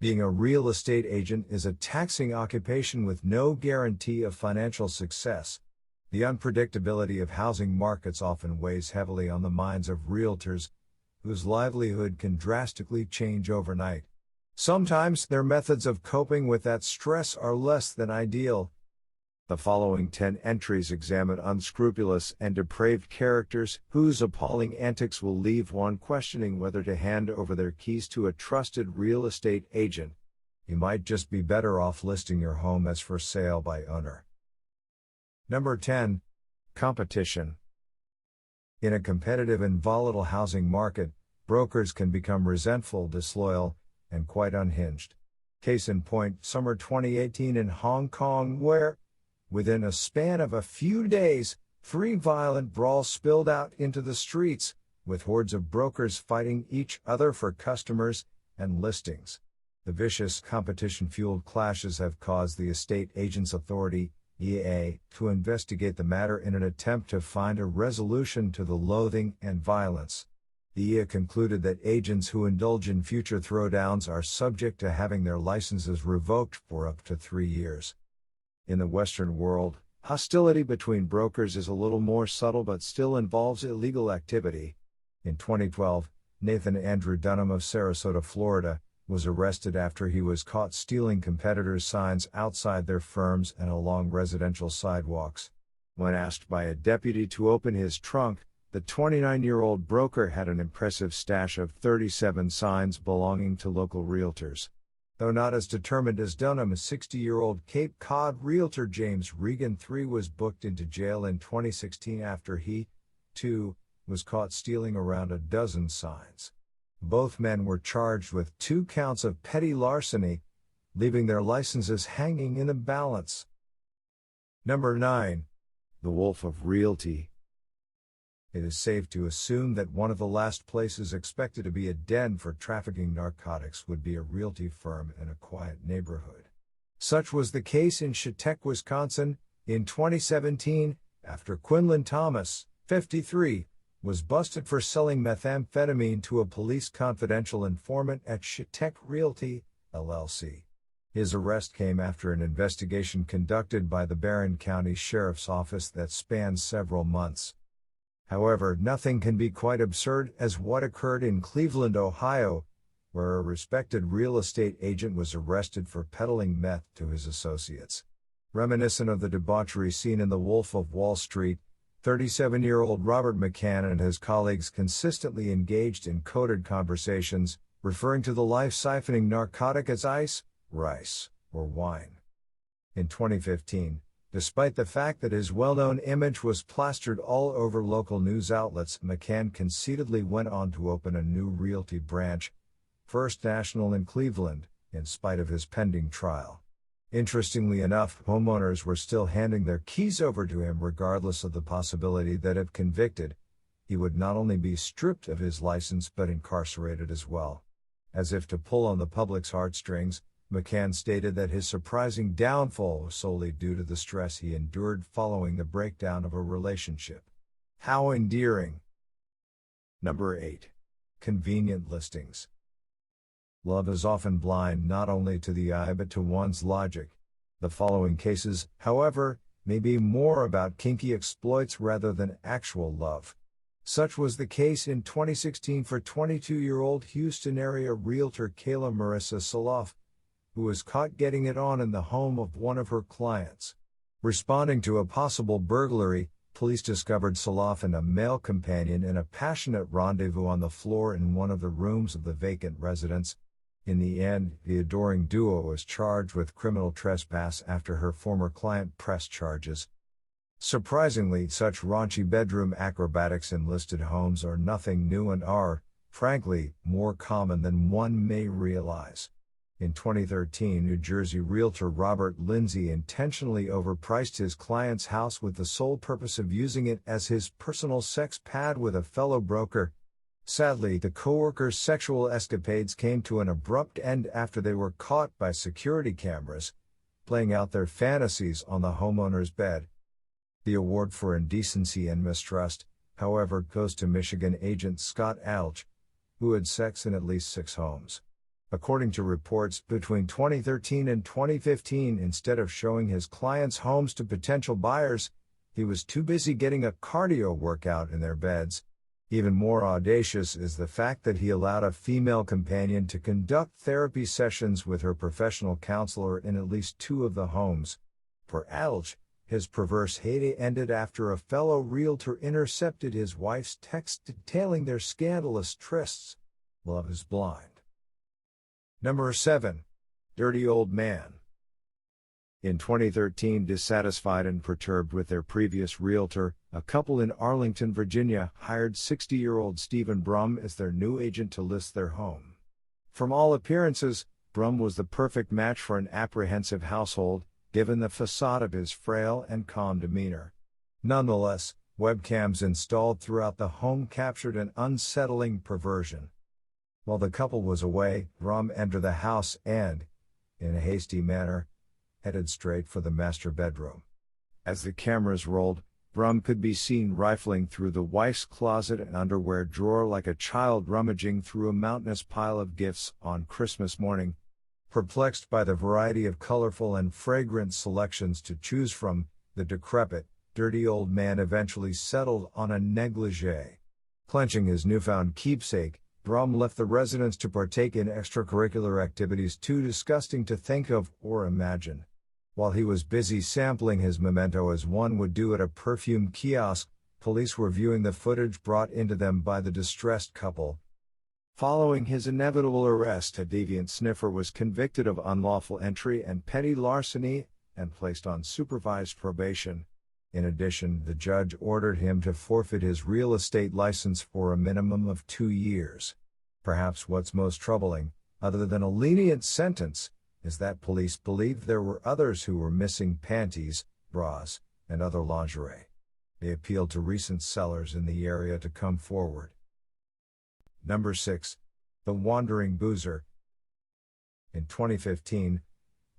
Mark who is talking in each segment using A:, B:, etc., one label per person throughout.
A: Being a real estate agent is a taxing occupation with no guarantee of financial success. The unpredictability of housing markets often weighs heavily on the minds of realtors, whose livelihood can drastically change overnight. Sometimes their methods of coping with that stress are less than ideal. The following 10 entries examine unscrupulous and depraved characters whose appalling antics will leave one questioning whether to hand over their keys to a trusted real estate agent. You might just be better off listing your home as for sale by owner. Number 10. Competition. In a competitive and volatile housing market, brokers can become resentful, disloyal, and quite unhinged. Case in point, summer 2018 in Hong Kong, where, within a span of a few days, 3 violent brawls spilled out into the streets, with hordes of brokers fighting each other for customers and listings. The vicious competition-fueled clashes have caused the Estate Agents Authority, EA, to investigate the matter in an attempt to find a resolution to the loathing and violence. The EA concluded that agents who indulge in future throwdowns are subject to having their licenses revoked for up to 3 years. In the Western world, hostility between brokers is a little more subtle but still involves illegal activity. In 2012, Nathan Andrew Dunham of Sarasota, Florida, was arrested after he was caught stealing competitors' signs outside their firms and along residential sidewalks. When asked by a deputy to open his trunk, the 29-year-old broker had an impressive stash of 37 signs belonging to local realtors. Though not as determined as Dunham, 60-year-old Cape Cod realtor James Regan III was booked into jail in 2016 after he, too, was caught stealing around a dozen signs. Both men were charged with 2 counts of petty larceny, leaving their licenses hanging in the balance. Number 9. The Wolf of Realty. It is safe to assume that one of the last places expected to be a den for trafficking narcotics would be a realty firm in a quiet neighborhood. Such was the case in Chautauqua, Wisconsin, in 2017, after Quinlan Thomas, 53, was busted for selling methamphetamine to a police confidential informant at Chautauqua Realty, LLC. His arrest came after an investigation conducted by the Barron County Sheriff's Office that spanned several months. However, nothing can be quite absurd as what occurred in Cleveland, Ohio, where a respected real estate agent was arrested for peddling meth to his associates. Reminiscent of the debauchery seen in The Wolf of Wall Street, 37-year-old Robert McCann and his colleagues consistently engaged in coded conversations, referring to the life-siphoning narcotic as ice, rice, or wine. In 2015, despite the fact that his well-known image was plastered all over local news outlets, McCann conceitedly went on to open a new realty branch, First National in Cleveland, in spite of his pending trial. Interestingly enough, homeowners were still handing their keys over to him regardless of the possibility that if convicted, he would not only be stripped of his license but incarcerated as well. As if to pull on the public's heartstrings, McCann stated that his surprising downfall was solely due to the stress he endured following the breakdown of a relationship. How endearing! Number 8. Convenient listings. Love is often blind not only to the eye but to one's logic. The following cases, however, may be more about kinky exploits rather than actual love. Such was the case in 2016 for 22-year-old Houston area realtor Kayla Marissa Saloff, who was caught getting it on in the home of one of her clients. Responding to a possible burglary, police discovered Saloff and a male companion in a passionate rendezvous on the floor in one of the rooms of the vacant residence. In the end, the adoring duo was charged with criminal trespass after her former client pressed charges. Surprisingly, such raunchy bedroom acrobatics in listed homes are nothing new and are, frankly, more common than one may realize. In 2013, New Jersey realtor Robert Lindsay intentionally overpriced his client's house with the sole purpose of using it as his personal sex pad with a fellow broker. Sadly, the co-workers' sexual escapades came to an abrupt end after they were caught by security cameras, playing out their fantasies on the homeowner's bed. The award for indecency and mistrust, however, goes to Michigan agent Scott Alge, who had sex in at least 6 homes. According to reports, between 2013 and 2015, instead of showing his clients' homes to potential buyers, he was too busy getting a cardio workout in their beds. Even more audacious is the fact that he allowed a female companion to conduct therapy sessions with her professional counselor in at least 2 of the homes. For Alge, his perverse heyday ended after a fellow realtor intercepted his wife's text detailing their scandalous trysts. Love is blind. Number 7. Dirty Old Man. In 2013, dissatisfied and perturbed with their previous realtor, a couple in Arlington, Virginia, hired 60-year-old Stephen Brum as their new agent to list their home. From all appearances, Brum was the perfect match for an apprehensive household, given the facade of his frail and calm demeanor. Nonetheless, webcams installed throughout the home captured an unsettling perversion. While the couple was away, Brum entered the house and, in a hasty manner, headed straight for the master bedroom. As the cameras rolled, Brum could be seen rifling through the wife's closet and underwear drawer like a child rummaging through a mountainous pile of gifts on Christmas morning. Perplexed by the variety of colorful and fragrant selections to choose from, the decrepit, dirty old man eventually settled on a negligee. Clenching his newfound keepsake, Brum left the residence to partake in extracurricular activities too disgusting to think of or imagine. While he was busy sampling his memento as one would do at a perfume kiosk, police were viewing the footage brought into them by the distressed couple. Following his inevitable arrest, a deviant sniffer was convicted of unlawful entry and petty larceny and placed on supervised probation. In addition, the judge ordered him to forfeit his real estate license for a minimum of 2 years. Perhaps what's most troubling, other than a lenient sentence, is that police believed there were others who were missing panties, bras, and other lingerie. They appealed to recent sellers in the area to come forward. Number 6. The Wandering Boozer. In 2015,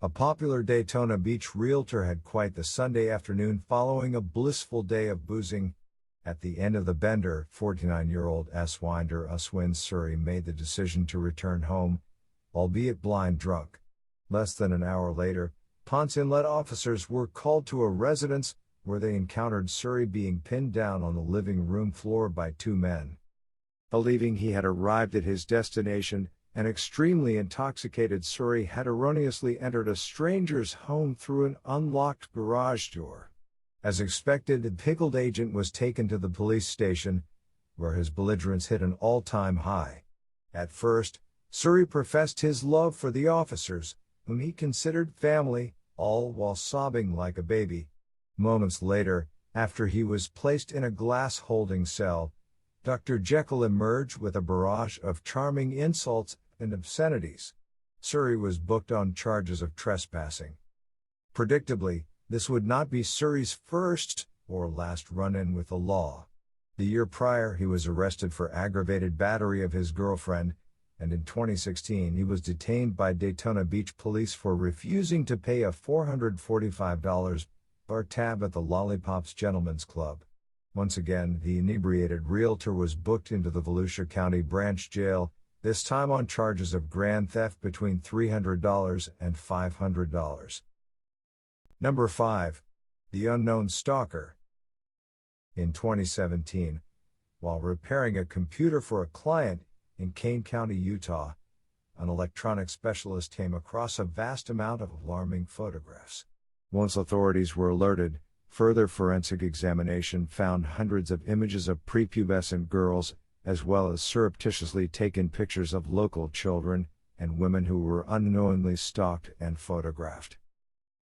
A: a popular Daytona Beach realtor had quite the Sunday afternoon following a blissful day of boozing. At the end of the bender, 49-year-old Winder Uswin Surrey made the decision to return home, albeit blind drunk. Less than an hour later, Ponce Inlet officers were called to a residence, where they encountered Surrey being pinned down on the living room floor by 2 men. Believing he had arrived at his destination, an extremely intoxicated Surrey had erroneously entered a stranger's home through an unlocked garage door. As expected, the pickled agent was taken to the police station, where his belligerence hit an all-time high. At first, Surrey professed his love for the officers, whom he considered family, all while sobbing like a baby. Moments later, after he was placed in a glass holding cell, Dr. Jekyll emerged with a barrage of charming insults and obscenities. Surrey was booked on charges of trespassing. Predictably, this would not be Surrey's first or last run-in with the law. The year prior, he was arrested for aggravated battery of his girlfriend, and in 2016 he was detained by Daytona Beach police for refusing to pay a $445 bar tab at the Lollipops Gentlemen's Club. Once again, the inebriated realtor was booked into the Volusia County Branch Jail, this time on charges of grand theft between $300 and $500. Number 5. The Unknown Stalker. In 2017, while repairing a computer for a client in Kane County, Utah, an electronics specialist came across a vast amount of alarming photographs. Once authorities were alerted, further forensic examination found hundreds of images of prepubescent girls, as well as surreptitiously taken pictures of local children and women who were unknowingly stalked and photographed.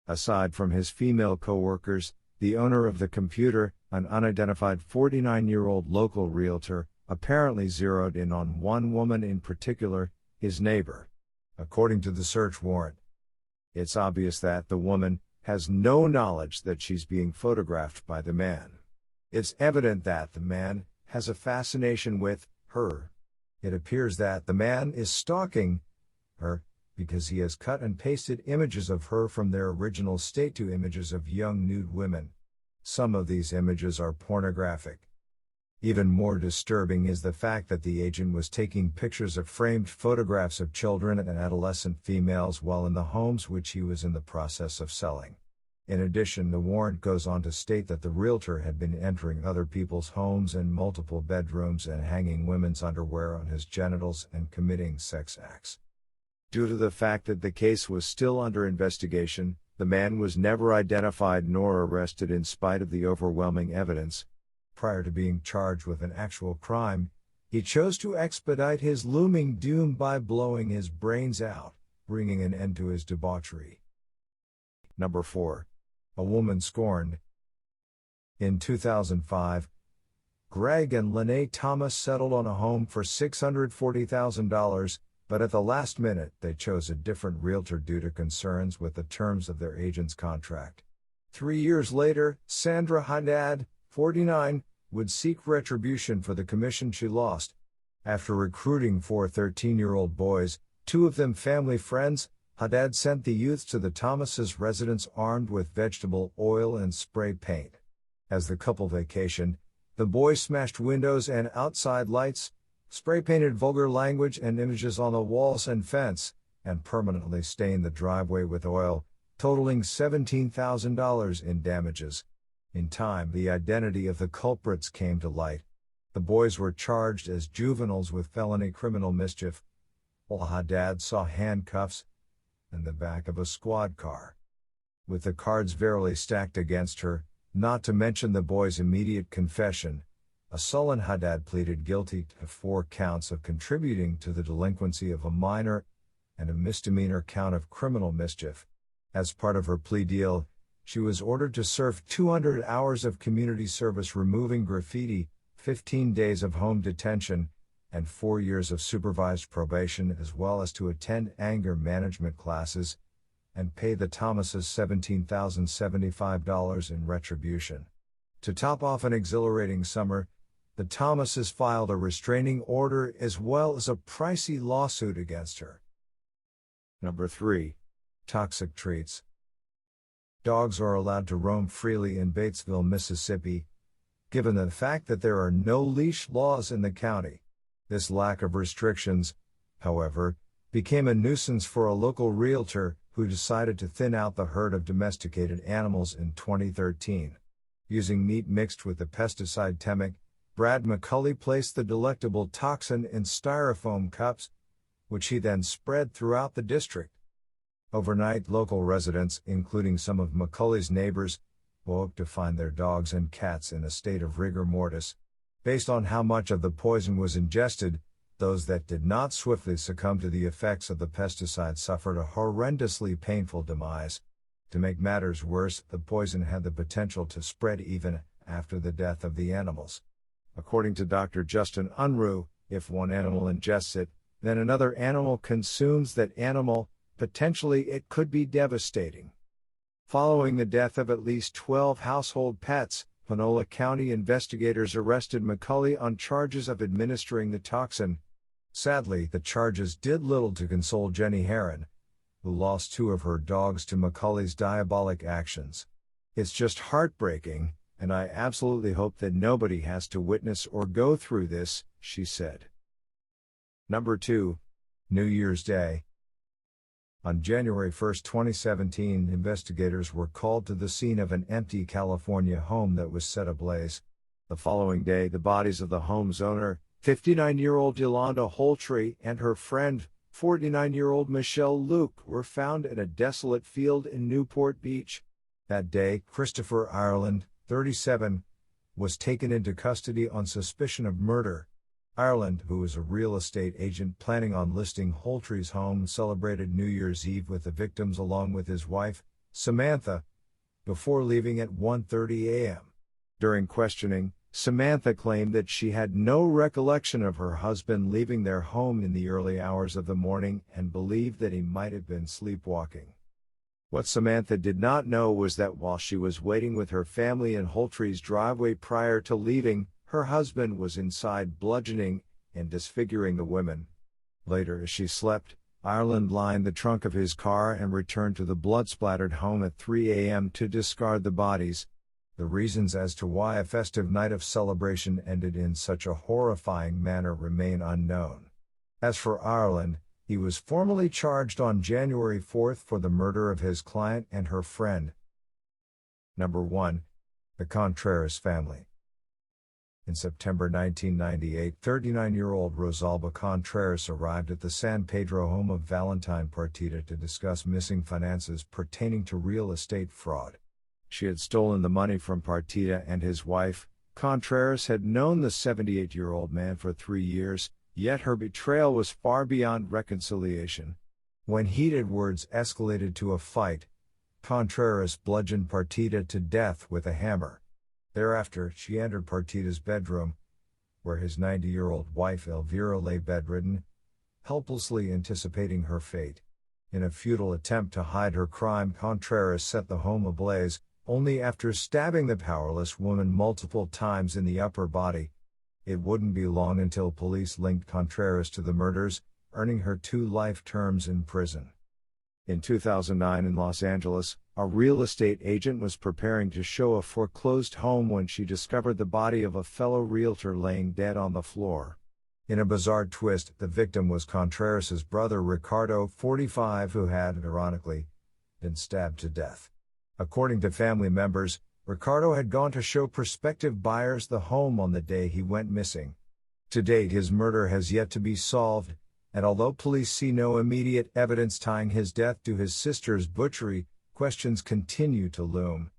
A: Aside from his female co-workers, the owner of the computer, an unidentified 49-year-old local realtor, apparently zeroed in on one woman in particular, his neighbor. According to the search warrant, it's obvious that the woman has no knowledge that she's being photographed by the man. It's evident that the man has a fascination with her. It appears that the man is stalking her because he has cut and pasted images of her from their original state to images of young nude women. Some of these images are pornographic. Even more disturbing is the fact that the agent was taking pictures of framed photographs of children and adolescent females while in the homes which he was in the process of selling. In addition, the warrant goes on to state that the realtor had been entering other people's homes and multiple bedrooms and hanging women's underwear on his genitals and committing sex acts. Due to the fact that the case was still under investigation, the man was never identified nor arrested in spite of the overwhelming evidence. Prior to being charged with an actual crime, he chose to expedite his looming doom by blowing his brains out, bringing an end to his debauchery. Number 4. A Woman Scorned. In 2005, Greg and Lene Thomas settled on a home for $640,000, but at the last minute they chose a different realtor due to concerns with the terms of their agent's contract. 3 years later, Sandra Haddad, 49, would seek retribution for the commission she lost. After recruiting 4 13-year-old boys, 2 of them family friends, Haddad sent the youths to the Thomases' residence armed with vegetable oil and spray paint. As the couple vacationed, the boys smashed windows and outside lights, spray-painted vulgar language and images on the walls and fence, and permanently stained the driveway with oil, totaling $17,000 in damages. In time, the identity of the culprits came to light. The boys were charged as juveniles with felony criminal mischief, while Haddad saw handcuffs and the back of a squad car. With the cards verily stacked against her, not to mention the boys' immediate confession, a sullen Haddad pleaded guilty to 4 counts of contributing to the delinquency of a minor and a misdemeanor count of criminal mischief. As part of her plea deal, she was ordered to serve 200 hours of community service removing graffiti, 15 days of home detention, and 4 years of supervised probation, as well as to attend anger management classes and pay the Thomases $17,075 in retribution. To top off an exhilarating summer, the Thomases filed a restraining order as well as a pricey lawsuit against her. Number 3. Toxic treats. Dogs are allowed to roam freely in Batesville, Mississippi, given the fact that there are no leash laws in the county. This lack of restrictions, however, became a nuisance for a local realtor who decided to thin out the herd of domesticated animals in 2013. Using meat mixed with the pesticide Temic, Brad McCulley placed the delectable toxin in styrofoam cups, which he then spread throughout the district. Overnight, local residents, including some of McCulley's neighbors, woke to find their dogs and cats in a state of rigor mortis. Based on how much of the poison was ingested, those that did not swiftly succumb to the effects of the pesticide suffered a horrendously painful demise. To make matters worse, the poison had the potential to spread even after the death of the animals. According to Dr. Justin Unruh, if one animal ingests it, then another animal consumes that animal. Potentially it could be devastating. Following the death of at least 12 household pets, Panola County investigators arrested McCulley on charges of administering the toxin. Sadly, the charges did little to console Jenny Herron, who lost 2 of her dogs to McCulley's diabolic actions. It's just heartbreaking, and I absolutely hope that nobody has to witness or go through this, she said. Number 2. New Year's Day. On January 1, 2017, investigators were called to the scene of an empty California home that was set ablaze. The following day, the bodies of the home's owner, 59-year-old Yolanda Holtree, and her friend, 49-year-old Michelle Luke, were found in a desolate field in Newport Beach. That day, Christopher Ireland, 37, was taken into custody on suspicion of murder. Ireland, who was a real estate agent planning on listing Holtree's home, celebrated New Year's Eve with the victims along with his wife, Samantha, before leaving at 1:30 a.m. During questioning, Samantha claimed that she had no recollection of her husband leaving their home in the early hours of the morning and believed that he might have been sleepwalking. What Samantha did not know was that while she was waiting with her family in Holtree's driveway prior to leaving, her husband was inside bludgeoning and disfiguring the women. Later, as she slept, Ireland lined the trunk of his car and returned to the blood-splattered home at 3 a.m. to discard the bodies. The reasons as to why a festive night of celebration ended in such a horrifying manner remain unknown. As for Ireland, he was formally charged on January 4 for the murder of his client and her friend. Number 1. The Contreras Family. In September 1998, 39-year-old Rosalba Contreras arrived at the San Pedro home of Valentine Partida to discuss missing finances pertaining to real estate fraud. She had stolen the money from Partida and his wife. Contreras had known the 78-year-old man for 3 years, yet her betrayal was far beyond reconciliation. When heated words escalated to a fight, Contreras bludgeoned Partida to death with a hammer. Thereafter, she entered Partida's bedroom, where his 90-year-old wife Elvira lay bedridden, helplessly anticipating her fate. In a futile attempt to hide her crime, Contreras set the home ablaze, only after stabbing the powerless woman multiple times in the upper body. It wouldn't be long until police linked Contreras to the murders, earning her 2 life terms in prison. In 2009 in Los Angeles, a real estate agent was preparing to show a foreclosed home when she discovered the body of a fellow realtor laying dead on the floor. In a bizarre twist, the victim was Contreras' brother Ricardo, 45, who had, ironically, been stabbed to death. According to family members, Ricardo had gone to show prospective buyers the home on the day he went missing. To date, his murder has yet to be solved, and although police see no immediate evidence tying his death to his sister's butchery, questions continue to loom.